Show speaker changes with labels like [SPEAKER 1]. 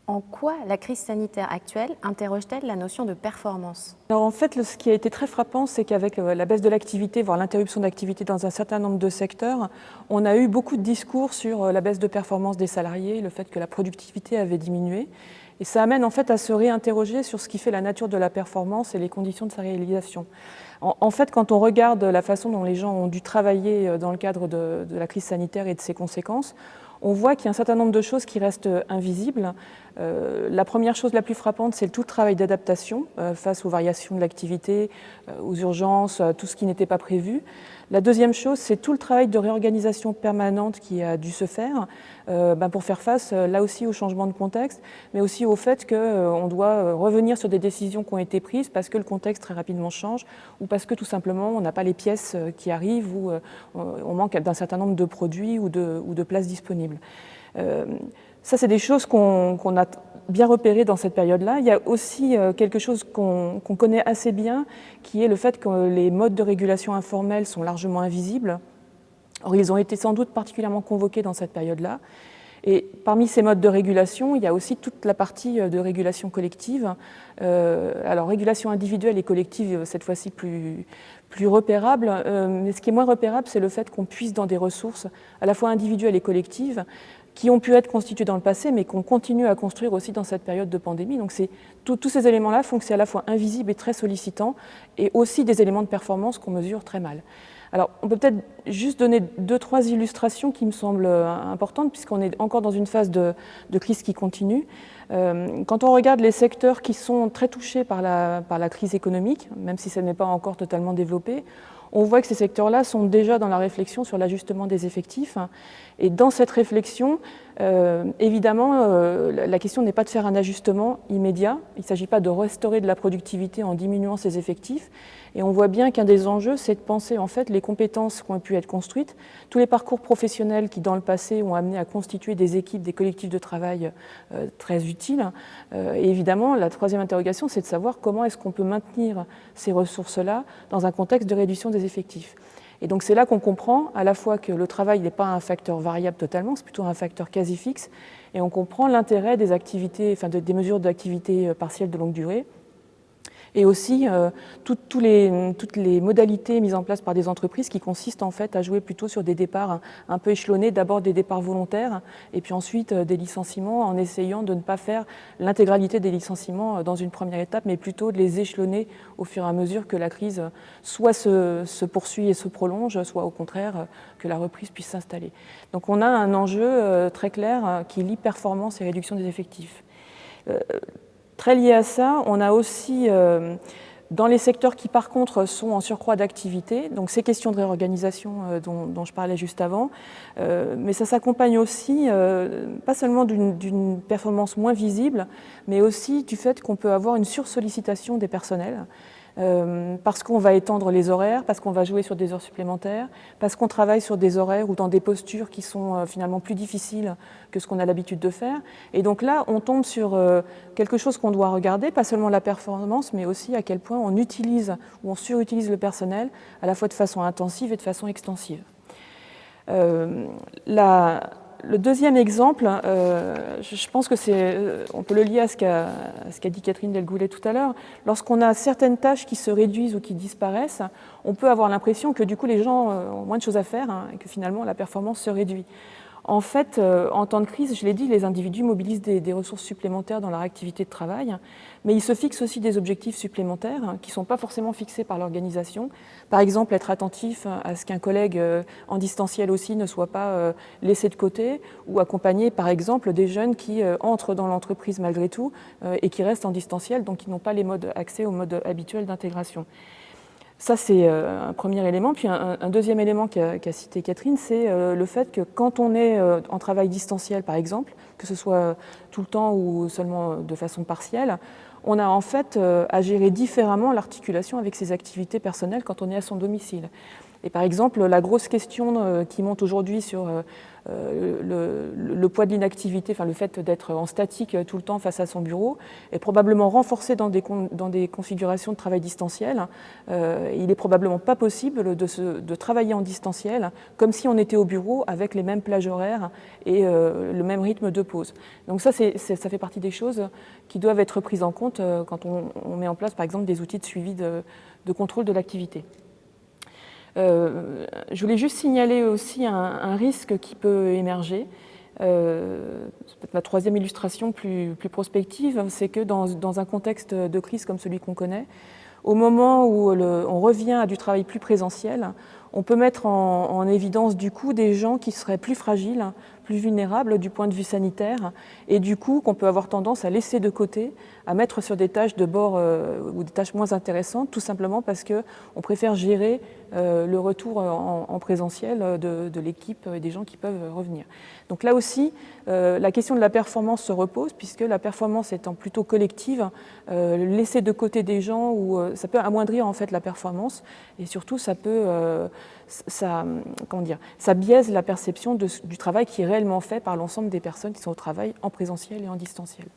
[SPEAKER 1] En quoi la crise sanitaire actuelle interroge-t-elle la notion de performance?
[SPEAKER 2] Alors en fait, ce qui a été très frappant, c'est qu'avec la baisse de l'activité, voire l'interruption d'activité dans un certain nombre de secteurs, on a eu beaucoup de discours sur la baisse de performance des salariés, le fait que la productivité avait diminué. Et ça amène en fait à se réinterroger sur ce qui fait la nature de la performance et les conditions de sa réalisation. En fait, quand on regarde la façon dont les gens ont dû travailler dans le cadre de la crise sanitaire et de ses conséquences, on voit qu'il y a un certain nombre de choses qui restent invisibles. La première chose la plus frappante, c'est tout le travail d'adaptation face aux variations de l'activité, aux urgences, à tout ce qui n'était pas prévu. La deuxième chose, c'est tout le travail de réorganisation permanente qui a dû se faire pour faire face là aussi au changement de contexte, mais aussi au fait qu'on doit revenir sur des décisions qui ont été prises parce que le contexte très rapidement change ou parce que tout simplement on n'a pas les pièces qui arrivent ou on manque d'un certain nombre de produits ou de places disponibles. Ça, c'est des choses qu'on a bien repérées dans cette période-là. Il y a aussi quelque chose qu'on connaît assez bien, qui est le fait que les modes de régulation informels sont largement invisibles. Or, ils ont été sans doute particulièrement convoqués dans cette période-là. Et parmi ces modes de régulation, il y a aussi toute la partie de régulation collective. Alors, régulation individuelle et collective, cette fois-ci plus repérable. Mais ce qui est moins repérable, c'est le fait qu'on puisse dans des ressources à la fois individuelles et collectives, qui ont pu être constituées dans le passé, mais qu'on continue à construire aussi dans cette période de pandémie. Donc tous ces éléments-là font que c'est à la fois invisible et très sollicitant, et aussi des éléments de performance qu'on mesure très mal. Alors, on peut peut-être juste donner 2-3 illustrations qui me semblent importantes, puisqu'on est encore dans une phase de crise qui continue. Quand on regarde les secteurs qui sont très touchés par la crise économique, même si ça n'est pas encore totalement développé, on voit que ces secteurs-là sont déjà dans la réflexion sur l'ajustement des effectifs. Et dans cette réflexion, évidemment, la question n'est pas de faire un ajustement immédiat. Il ne s'agit pas de restaurer de la productivité en diminuant ses effectifs. Et on voit bien qu'un des enjeux, c'est de penser en fait les compétences qui ont pu être construites, tous les parcours professionnels qui, dans le passé, ont amené à constituer des équipes, des collectifs de travail très utiles. Et évidemment, la troisième interrogation, c'est de savoir comment est-ce qu'on peut maintenir ces ressources-là dans un contexte de réduction des effectifs. Et donc c'est là qu'on comprend à la fois que le travail n'est pas un facteur variable totalement, c'est plutôt un facteur quasi fixe, et on comprend l'intérêt des activités, des mesures d'activité partielle de longue durée, et aussi toutes les modalités mises en place par des entreprises qui consistent en fait à jouer plutôt sur des départs un peu échelonnés, d'abord des départs volontaires et puis ensuite des licenciements, en essayant de ne pas faire l'intégralité des licenciements dans une première étape, mais plutôt de les échelonner au fur et à mesure que la crise soit se poursuit et se prolonge, soit au contraire que la reprise puisse s'installer. Donc on a un enjeu très clair qui lie performance et réduction des effectifs. Très lié à ça, on a aussi, dans les secteurs qui par contre sont en surcroît d'activité, donc ces questions de réorganisation dont je parlais juste avant, mais ça s'accompagne aussi, pas seulement d'une performance moins visible, mais aussi du fait qu'on peut avoir une sursollicitation des personnels, parce qu'on va étendre les horaires, parce qu'on va jouer sur des heures supplémentaires, parce qu'on travaille sur des horaires ou dans des postures qui sont finalement plus difficiles que ce qu'on a l'habitude de faire. Et donc là, on tombe sur quelque chose qu'on doit regarder, pas seulement la performance, mais aussi à quel point on utilise ou on surutilise le personnel, à la fois de façon intensive et de façon extensive. Le deuxième exemple, je pense que on peut le lier à ce qu'a dit Catherine Delgoulet tout à l'heure. Lorsqu'on a certaines tâches qui se réduisent ou qui disparaissent, on peut avoir l'impression que du coup les gens ont moins de choses à faire et que finalement la performance se réduit. En fait, en temps de crise, je l'ai dit, les individus mobilisent des ressources supplémentaires dans leur activité de travail, mais ils se fixent aussi des objectifs supplémentaires qui ne sont pas forcément fixés par l'organisation. Par exemple, être attentif à ce qu'un collègue en distanciel aussi ne soit pas laissé de côté, ou accompagner par exemple des jeunes qui entrent dans l'entreprise malgré tout et qui restent en distanciel, donc qui n'ont pas accès aux modes habituels d'intégration. Ça, c'est un premier élément. Puis un deuxième élément qu'a cité Catherine, c'est le fait que quand on est en travail distanciel, par exemple, que ce soit tout le temps ou seulement de façon partielle, on a en fait à gérer différemment l'articulation avec ses activités personnelles quand on est à son domicile. Et par exemple, la grosse question qui monte aujourd'hui sur le poids de l'inactivité, enfin le fait d'être en statique tout le temps face à son bureau, est probablement renforcée dans des configurations de travail distanciel. Il n'est probablement pas possible de travailler en distanciel comme si on était au bureau avec les mêmes plages horaires et le même rythme de pause. Donc ça fait partie des choses qui doivent être prises en compte quand on met en place par exemple des outils de suivi de contrôle de l'activité. Je voulais juste signaler aussi un risque qui peut émerger. C'est peut-être ma troisième illustration plus prospective, c'est que dans un contexte de crise comme celui qu'on connaît, au moment où on revient à du travail plus présentiel, on peut mettre en évidence du coup des gens qui seraient plus fragiles, plus vulnérables du point de vue sanitaire, et du coup qu'on peut avoir tendance à laisser de côté, à mettre sur des tâches de bord ou des tâches moins intéressantes, tout simplement parce qu'on préfère gérer le retour en présentiel de l'équipe et des gens qui peuvent revenir. Donc là aussi, la question de la performance se repose, puisque la performance étant plutôt collective, laisser de côté des gens, ça peut amoindrir en fait la performance, et surtout ça biaise la perception du travail qui est réellement fait par l'ensemble des personnes qui sont au travail en présentiel et en distanciel.